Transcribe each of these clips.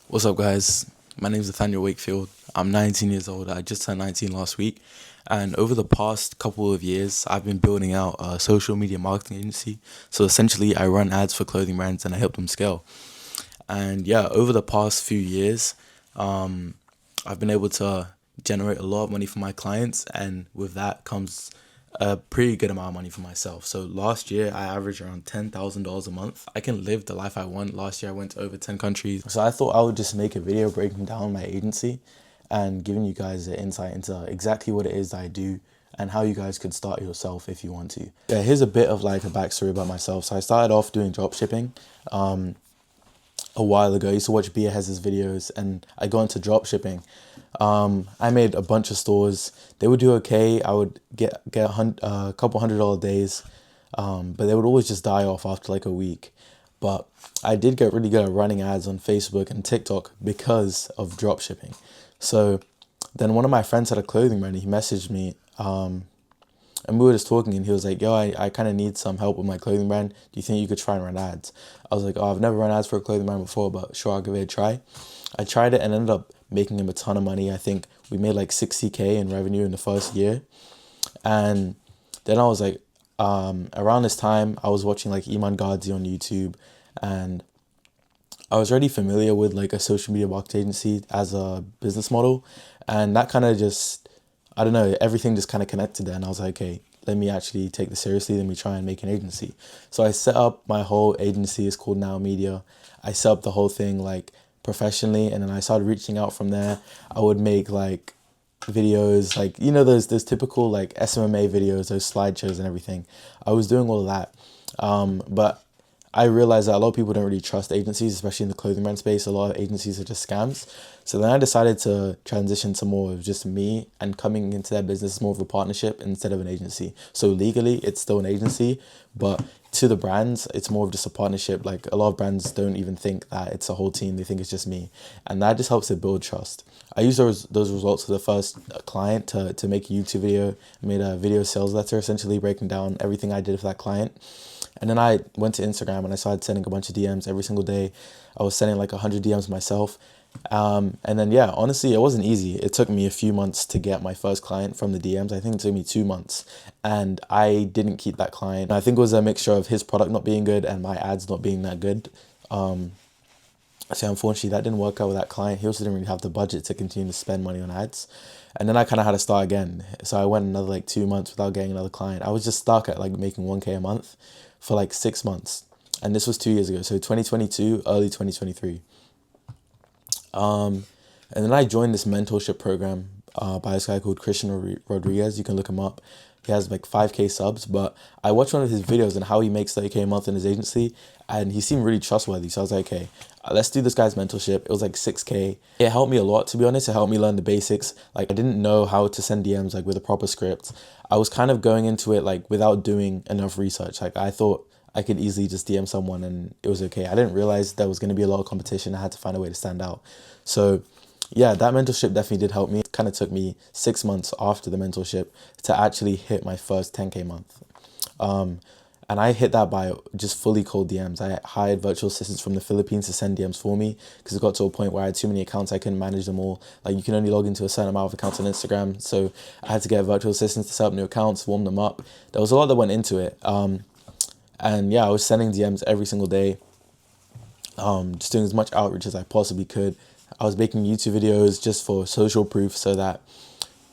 What's up, guys? My name is Nathaniel Wakefield. I'm 19 years old. I just turned 19 last week. And over the past couple of years, I've been building out a social media marketing agency. So essentially, I run ads for clothing brands and I help them scale. And yeah, over the past few years, I've been able to generate a lot of money for my clients. And with that comes a pretty good amount of money for myself. So last year I averaged around $10,000 a month. I can live the life I want. Last year I went to over 10 countries. So I thought I would just make a video breaking down my agency and giving you guys an insight into exactly what it is I do and how you guys could start yourself if you want to. Yeah, here's a bit of like a backstory about myself. So I started off doing drop shipping a while ago. I used to watch Bia Hez's videos and I got into drop shipping. I made a bunch of stores. They would do okay. I would get a couple $100 days, but they would always just die off after like a week. But I did get really good at running ads on Facebook and TikTok because of drop shipping. So then one of my friends had a clothing brand. He messaged me, and we were just talking, and he was like, yo, I kind of need some help with my clothing brand. Do you think you could try and run ads? I was like, oh, I've never run ads for a clothing brand before, but sure, I'll give it a try. I tried it and ended up making him a ton of money. I think we made like 60K in revenue in the first year. And then I was like, around this time, I was watching like Iman Gadzhi on YouTube, and I was already familiar with like a social media marketing agency as a business model. And that kind of just, I don't know, everything just kind of connected there. And I was like, okay, let me actually take this seriously. Let me try and make an agency. So I set up my whole agency. It's called Now Media. I set up the whole thing like professionally, and then I started reaching out from there. I would make like videos, like, you know, those typical like Smma videos, those slideshows and everything. I was doing all of that. But I realized that a lot of people don't really trust agencies, especially in the clothing brand space. A lot of agencies are just scams. So then I decided to transition to more of just me and coming into that business more of a partnership instead of an agency. So legally, it's still an agency, but to the brands, it's more of just a partnership. Like a lot of brands don't even think that it's a whole team. They think it's just me. And that just helps to build trust. I used those results for the first client to make a YouTube video. I made a video sales letter essentially breaking down everything I did for that client. And then I went to Instagram and I started sending a bunch of DMs every single day. I was sending like 100 DMs myself. And then, yeah, honestly, it wasn't easy. It took me a few months to get my first client from the DMs. I think it took me 2 months. And I didn't keep that client. I think it was a mixture of his product not being good and my ads not being that good. So unfortunately, that didn't work out with that client. He also didn't really have the budget to continue to spend money on ads. And then I kind of had to start again. So I went another like 2 months without getting another client. I was just stuck at like making 1K a month for like 6 months. And this was 2 years ago. So 2022, early 2023. And then I joined this mentorship program by this guy called Christian Rodriguez. You can look him up. He has like 5K subs, but I watched one of his videos and how he makes 30K a month in his agency, and he seemed really trustworthy. So I was like, okay, let's do this guy's mentorship. It was like 6K. It helped me a lot, to be honest. It helped me learn the basics. Like I didn't know how to send DMs like with a proper script. I was kind of going into it like without doing enough research. Like I thought I could easily just DM someone and it was okay. I didn't realize there was going to be a lot of competition. I had to find a way to stand out. So yeah, that mentorship definitely did help me. It kind of took me 6 months after the mentorship to actually hit my first 10K month. And I hit that by just fully cold DMs. I hired virtual assistants from the Philippines to send DMs for me because it got to a point where I had too many accounts. I couldn't manage them all. Like you can only log into a certain amount of accounts on Instagram. So I had to get virtual assistants to set up new accounts, warm them up. There was a lot that went into it. And yeah, I was sending DMs every single day, just doing as much outreach as I possibly could. I was making YouTube videos just for social proof so that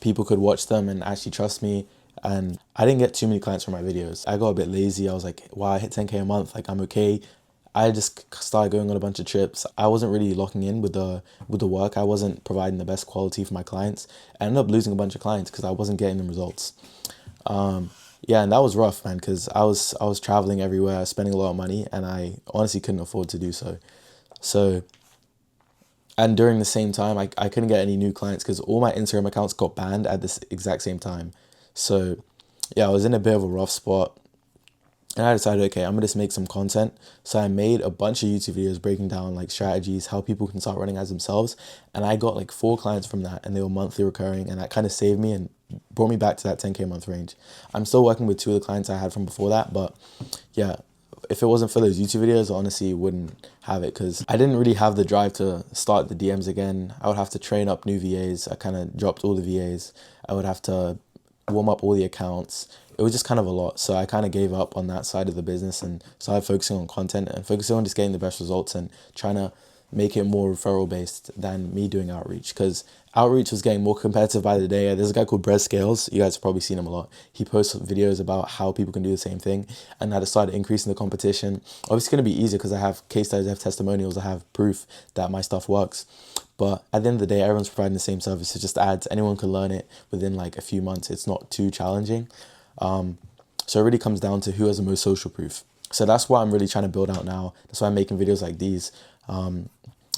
people could watch them and actually trust me. And I didn't get too many clients from my videos. I got a bit lazy. I was like, wow, I hit 10K a month. Like I'm okay. I just started going on a bunch of trips. I wasn't really locking in with the work. I wasn't providing the best quality for my clients. I ended up losing a bunch of clients because I wasn't getting them results. Yeah, and that was rough, man, because I was traveling everywhere, spending a lot of money, and I honestly couldn't afford to do so. So, and during the same time, I couldn't get any new clients because all my Instagram accounts got banned at this exact same time. So, yeah, I was in a bit of a rough spot. And I decided, okay, I'm gonna just make some content. So I made a bunch of YouTube videos breaking down like strategies, how people can start running ads themselves. And I got like 4 clients from that, and they were monthly recurring, and that kind of saved me and brought me back to that 10K a month range. I'm still working with 2 of the clients I had from before that, but yeah, if it wasn't for those YouTube videos, I honestly wouldn't have it, because I didn't really have the drive to start the DMs again. I would have to train up new VAs. I kind of dropped all the VAs. I would have to warm up all the accounts. It was just kind of a lot. So I kind of gave up on that side of the business and started focusing on content and focusing on just getting the best results and trying to make it more referral based than me doing outreach, because outreach was getting more competitive by the day. There's a guy called Brett Scales. You guys have probably seen him a lot. He posts videos about how people can do the same thing, and that it started increasing the competition. Obviously, it's going to be easier because I have case studies, I have testimonials, I have proof that my stuff works. But at the end of the day, everyone's providing the same service. It's just ads. Anyone can learn it within like a few months. It's not too challenging. So it really comes down to who has the most social proof. So that's what I'm really trying to build out now. That's why I'm making videos like these.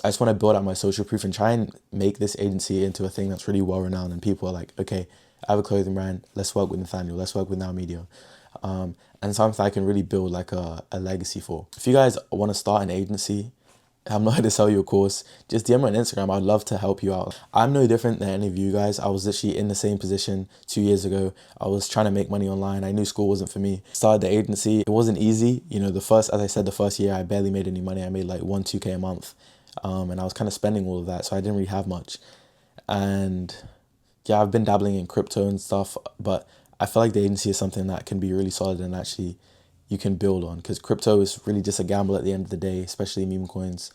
I just want to build out my social proof and try and make this agency into a thing that's really well renowned, and people are like, okay, I have a clothing brand, let's work with Nathaniel, let's work with Now Media. And something I can really build like a legacy for. If you guys want to start an agency, I'm not here to sell you a course, just DM me on Instagram. I'd love to help you out. I'm no different than any of you guys. I was literally in the same position 2 years ago. I was trying to make money online. I knew school wasn't for me. Started the agency. It wasn't easy. You know, as I said, the first year I barely made any money. I made like 2K a month. And I was kind of spending all of that, so I didn't really have much. And yeah, I've been dabbling in crypto and stuff, but I feel like the agency is something that can be really solid and actually you can build on, because crypto is really just a gamble at the end of the day, especially meme coins.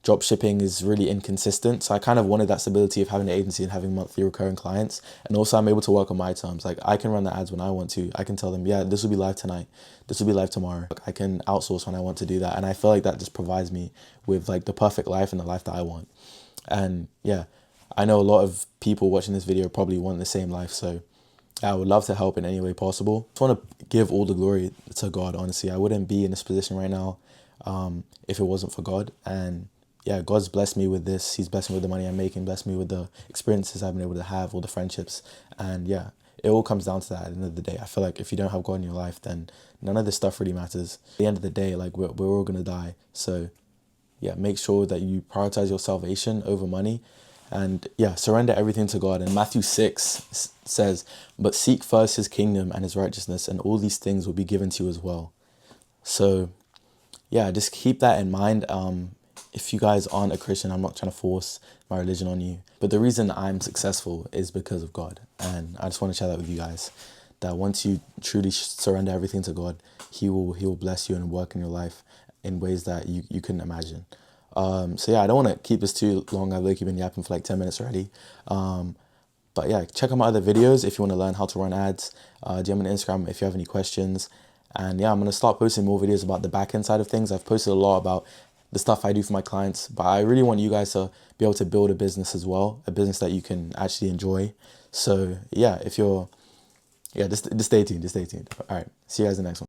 Drop shipping is really inconsistent, so I kind of wanted that stability of having an agency and having monthly recurring clients. And also I'm able to work on my terms. Like, I can run the ads when I want to. I can tell them, yeah, this will be live tonight, this will be live tomorrow. I can outsource when I want to do that, and I feel like that just provides me with like the perfect life and the life that I want. And yeah, I know a lot of people watching this video probably want the same life, so I would love to help in any way possible. I just want to give all the glory to God, honestly. I wouldn't be in this position right now if it wasn't for God. And yeah, God's blessed me with this. He's blessed me with the money I'm making, blessed me with the experiences I've been able to have, all the friendships. And yeah, it all comes down to that at the end of the day. I feel like if you don't have God in your life, then none of this stuff really matters. At the end of the day, like we're all going to die. So yeah, make sure that you prioritize your salvation over money. And yeah, surrender everything to God. And Matthew 6 says, but seek first his kingdom and his righteousness, and all these things will be given to you as well. So yeah, just keep that in mind. If you guys aren't a Christian, I'm not trying to force my religion on you. But the reason I'm successful is because of God. And I just want to share that with you guys, that once you truly surrender everything to God, he will bless you and work in your life in ways that you couldn't imagine. So yeah, I don't want to keep this too long. I've literally been yapping for like 10 minutes already. But yeah, check out my other videos if you want to learn how to run ads. DM me on Instagram if you have any questions. And yeah, I'm going to start posting more videos about the back end side of things. I've posted a lot about the stuff I do for my clients, but I really want you guys to be able to build a business as well, a business that you can actually enjoy. So yeah, just stay tuned, All right, see you guys in the next one.